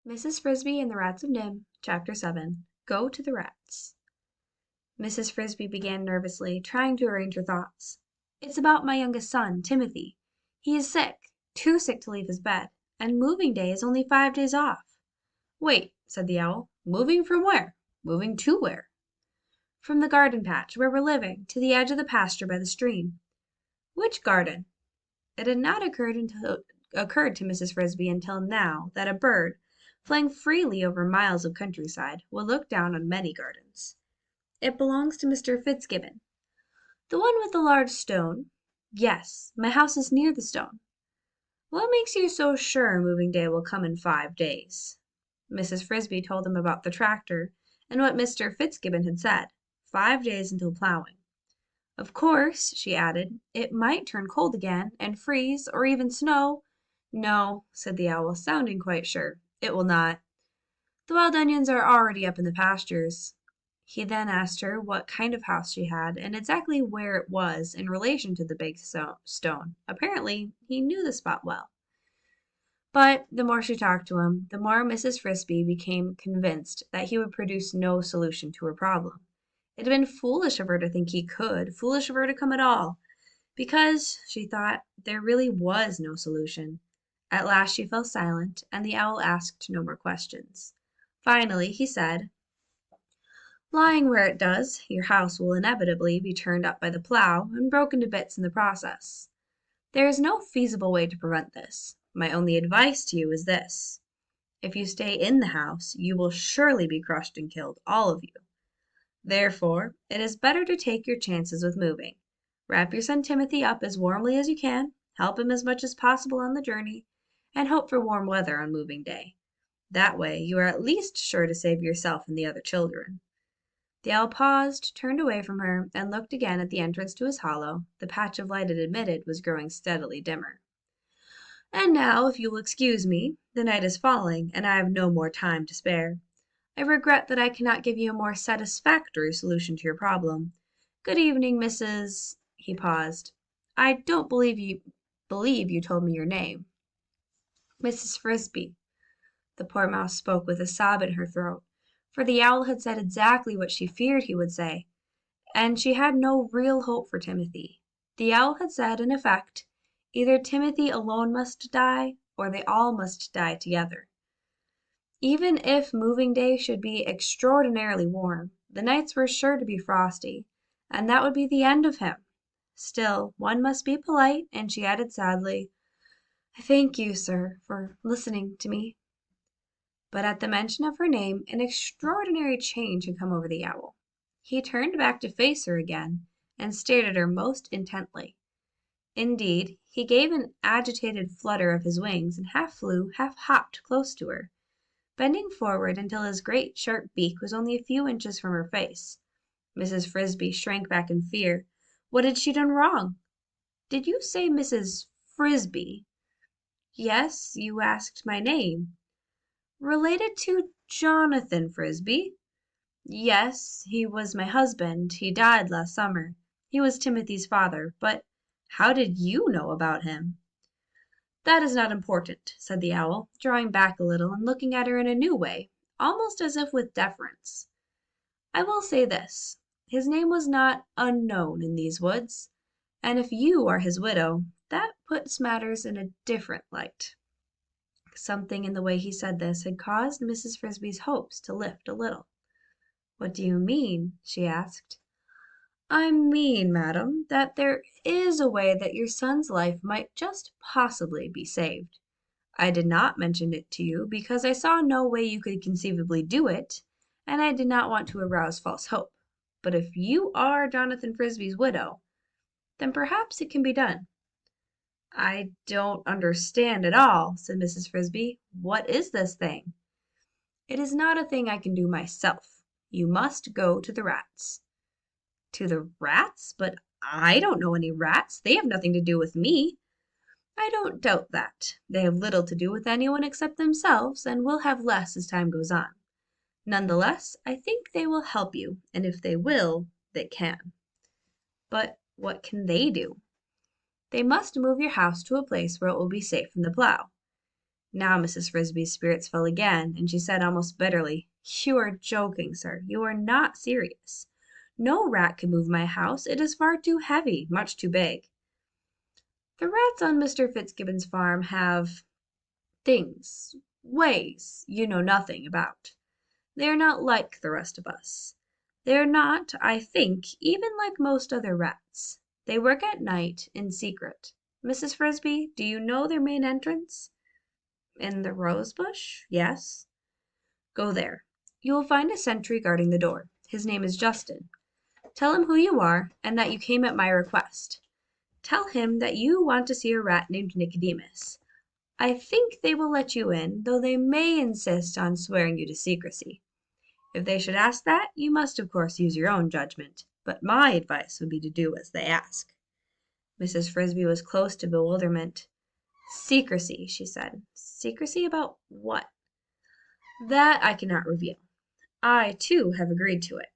Mrs. Frisby and the Rats of Nim, Chapter 7. Go to the Rats. Mrs. Frisby began nervously, trying to arrange her thoughts. It's about my youngest son, Timothy. He is sick, too sick to leave his bed, and moving day is only 5 days off. Wait, said the Owl. Moving from where? Moving to where? From the garden patch, where we're living, to the edge of the pasture by the stream. Which garden? It had not occurred to Mrs. Frisby until now that a bird, flying freely over miles of countryside, will look down on many gardens. It belongs to Mr. Fitzgibbon. The one with the large stone? Yes, my house is near the stone. What makes you so sure moving day will come in 5 days? Mrs. Frisby told him about the tractor and what Mr. Fitzgibbon had said. 5 days until plowing. Of course, she added, it might turn cold again, and freeze, or even snow. No, said the Owl, sounding quite sure. It will not. The wild onions are already up in the pastures. He then asked her what kind of house she had, and exactly where it was in relation to the big stone. Apparently, he knew the spot well. But the more she talked to him, the more Mrs. Frisby became convinced that he would produce no solution to her problem. It had been foolish of her to think he could, foolish of her to come at all, because, she thought, there really was no solution. At last she fell silent, and the Owl asked no more questions. Finally he said, lying where it does, your house will inevitably be turned up by the plow and broken to bits in the process. There is no feasible way to prevent this. My only advice to you is this. If you stay in the house, you will surely be crushed and killed, all of you. Therefore, it is better to take your chances with moving. Wrap your son Timothy up as warmly as you can, help him as much as possible on the journey, and hope for warm weather on moving day. That way you are at least sure to save yourself and the other children. The Owl paused, turned away from her, and looked again at the entrance to his hollow. The patch of light it admitted was growing steadily dimmer. And now, if you will excuse me, the night is falling, and I have no more time to spare. I regret that I cannot give you a more satisfactory solution to your problem. Good evening, Mrs. He paused. I don't believe you told me your name. Mrs. Frisby. The poor mouse spoke with a sob in her throat, for the Owl had said exactly what she feared he would say, and she had no real hope for Timothy. The Owl had said, in effect, either Timothy alone must die, or they all must die together. Even if moving day should be extraordinarily warm, the nights were sure to be frosty, and that would be the end of him. Still, one must be polite, and she added sadly, I thank you, sir, for listening to me. But at the mention of her name, an extraordinary change had come over the Owl. He turned back to face her again, and stared at her most intently. Indeed, he gave an agitated flutter of his wings, and half flew, half hopped close to her, bending forward until his great sharp beak was only a few inches from her face. Mrs. Frisby shrank back in fear. What had she done wrong? Did you say Mrs. Frisby? Yes, you asked my name. Related to Jonathan Frisby? Yes, he was my husband. He died last summer. He was Timothy's father. But how did you know about him? That is not important, said the Owl, drawing back a little and looking at her in a new way, almost as if with deference. I will say this. His name was not unknown in these woods, and if you are his widow, that puts matters in a different light. Something in the way he said this had caused Mrs. Frisby's hopes to lift a little. What do you mean? She asked. I mean, madam, that there is a way that your son's life might just possibly be saved. I did not mention it to you because I saw no way you could conceivably do it, and I did not want to arouse false hope. But if you are Jonathan Frisby's widow, then perhaps it can be done. I don't understand at all, said Mrs. Frisby. What is this thing? It is not a thing I can do myself. You must go to the rats. To the rats? But I don't know any rats. They have nothing to do with me. I don't doubt that. They have little to do with anyone except themselves, and will have less as time goes on. Nonetheless, I think they will help you, and if they will, they can. But what can they do? They must move your house to a place where it will be safe from the plow. Now Mrs. Frisby's spirits fell again, and she said almost bitterly, "You are joking, sir. You are not serious. No rat can move my house. It is far too heavy, much too big." "The rats on Mr. Fitzgibbon's farm have things, ways, you know nothing about. They are not like the rest of us. They are not, I think, even like most other rats. They work at night, in secret. Mrs. Frisby, do you know their main entrance?" "In the rose bush? Yes." "Go there. You will find a sentry guarding the door. His name is Justin. Tell him who you are, and that you came at my request. Tell him that you want to see a rat named Nicodemus. I think they will let you in, though they may insist on swearing you to secrecy. If they should ask that, you must of course use your own judgment, but my advice would be to do as they ask." Mrs. Frisby was close to bewilderment. "Secrecy," she said. "Secrecy about what?" "That I cannot reveal. I, too, have agreed to it.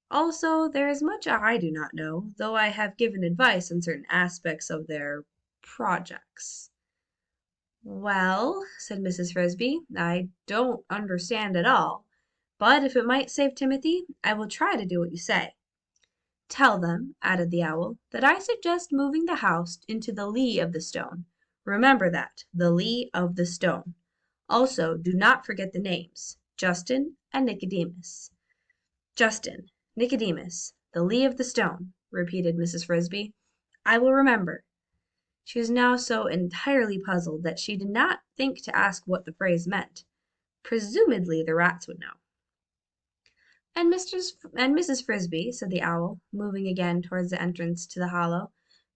Also, there is much I do not know, though I have given advice on certain aspects of their projects." "Well," said Mrs. Frisby, "I don't understand at all, but if it might save Timothy, I will try to do what you say. Tell them," added the owl, "that I suggest moving the house into the lee of the stone. Remember that, the lee of the stone. Also, do not forget the names, Justin and Nicodemus." "Justin, Nicodemus, the lee of the stone," repeated Mrs. Frisby. "I will remember." She was now so entirely puzzled that she did not think to ask what the phrase meant. Presumably the rats would know. And Mrs. Frisby," said the owl, moving again towards the entrance to the hollow,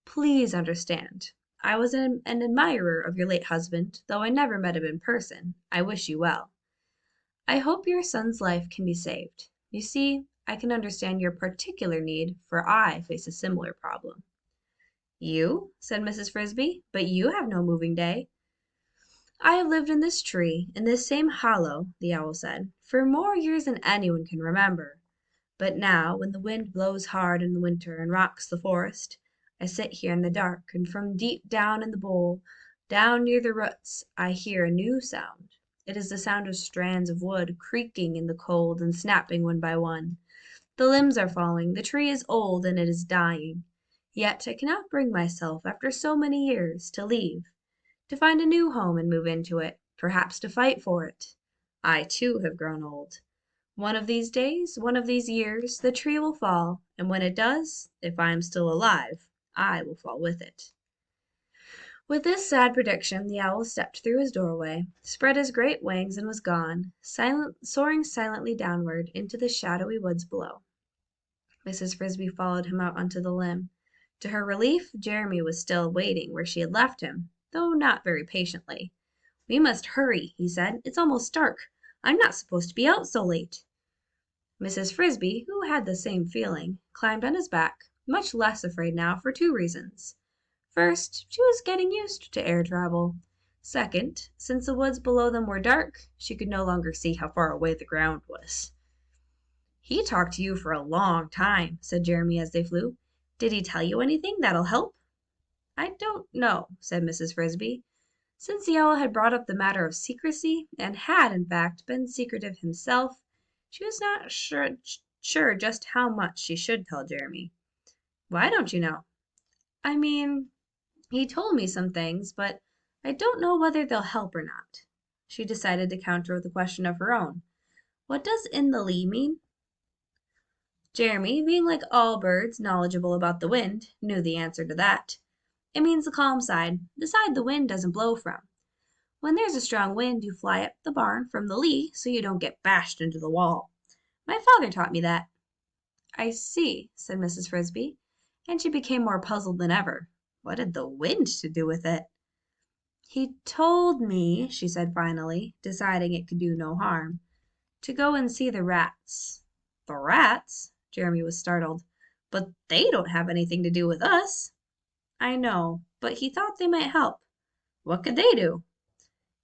"please understand. I was an admirer of your late husband, though I never met him in person. I wish you well. I hope your son's life can be saved. You see, I can understand your particular need, for I face a similar problem." "You?" said Mrs. Frisby, "but you have no moving day." "I have lived in this tree, in this same hollow," the owl said, "for more years than anyone can remember. But now, when the wind blows hard in the winter and rocks the forest, I sit here in the dark, and from deep down in the bole, down near the roots, I hear a new sound. It is the sound of strands of wood creaking in the cold and snapping one by one. The limbs are falling, the tree is old, and it is dying. Yet I cannot bring myself, after so many years, to leave, to find a new home and move into it, perhaps to fight for it. I, too, have grown old. One of these days, one of these years, the tree will fall, and when it does, if I am still alive, I will fall with it." With this sad prediction, the owl stepped through his doorway, spread his great wings, and was gone, soaring silently downward into the shadowy woods below. Mrs. Frisby followed him out onto the limb. To her relief, Jeremy was still waiting where she had left him, though not very patiently. "We must hurry," he said. "It's almost dark. I'm not supposed to be out so late." Mrs. Frisby, who had the same feeling, climbed on his back, much less afraid now for two reasons. First, she was getting used to air travel. Second, since the woods below them were dark, she could no longer see how far away the ground was. "He talked to you for a long time," said Jeremy as they flew. "Did he tell you anything that'll help?" "I don't know," said Mrs. Frisby. Since the owl had brought up the matter of secrecy, and had, in fact, been secretive himself, she was not sure just how much she should tell Jeremy. "Why don't you know?" "I mean, he told me some things, but I don't know whether they'll help or not." She decided to counter with a question of her own. "What does 'in the lee' mean?" Jeremy, being like all birds knowledgeable about the wind, knew the answer to that. "It means the calm side, the side the wind doesn't blow from. When there's a strong wind, you fly up the barn from the lee so you don't get bashed into the wall. My father taught me that." "I see," said Mrs. Frisby, and she became more puzzled than ever. What had the wind to do with it? "He told me," she said finally, deciding it could do no harm, "to go and see the rats." "The rats?" Jeremy was startled. "But they don't have anything to do with us." "I know, but he thought they might help." "What could they do?"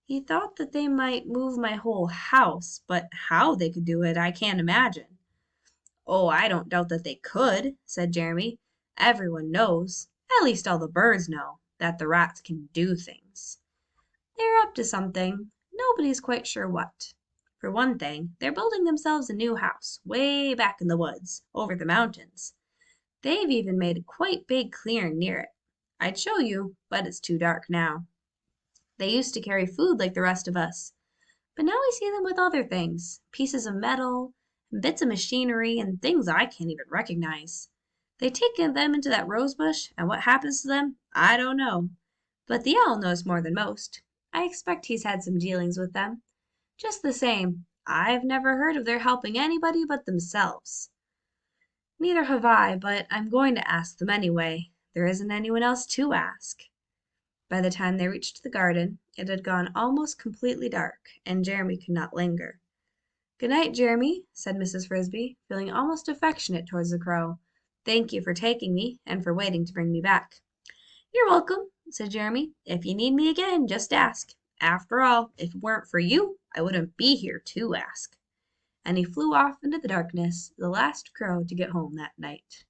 "He thought that they might move my whole house, but how they could do it, I can't imagine." "Oh, I don't doubt that they could," said Jeremy. "Everyone knows, at least all the birds know, that the rats can do things." They're up to something. Nobody's quite sure what. For one thing, they're building themselves a new house, way back in the woods, over the mountains. They've even made a quite big clearing near it. I'd show you, but it's too dark now. They used to carry food like the rest of us, but now we see them with other things, pieces of metal, and bits of machinery, and things I can't even recognize. They take them into that rose bush, and what happens to them, I don't know. But the owl knows more than most. I expect he's had some dealings with them. Just the same, I've never heard of their helping anybody but themselves. Neither have I, but I'm going to ask them anyway. There isn't anyone else to ask. By the time they reached the garden, it had gone almost completely dark, and Jeremy could not linger. "Good night, Jeremy," said Mrs. Frisby, feeling almost affectionate towards the crow. "Thank you for taking me, and for waiting to bring me back." "You're welcome," said Jeremy. "If you need me again, just ask. After all, if it weren't for you, I wouldn't be here to ask." And he flew off into the darkness, the last crow to get home that night.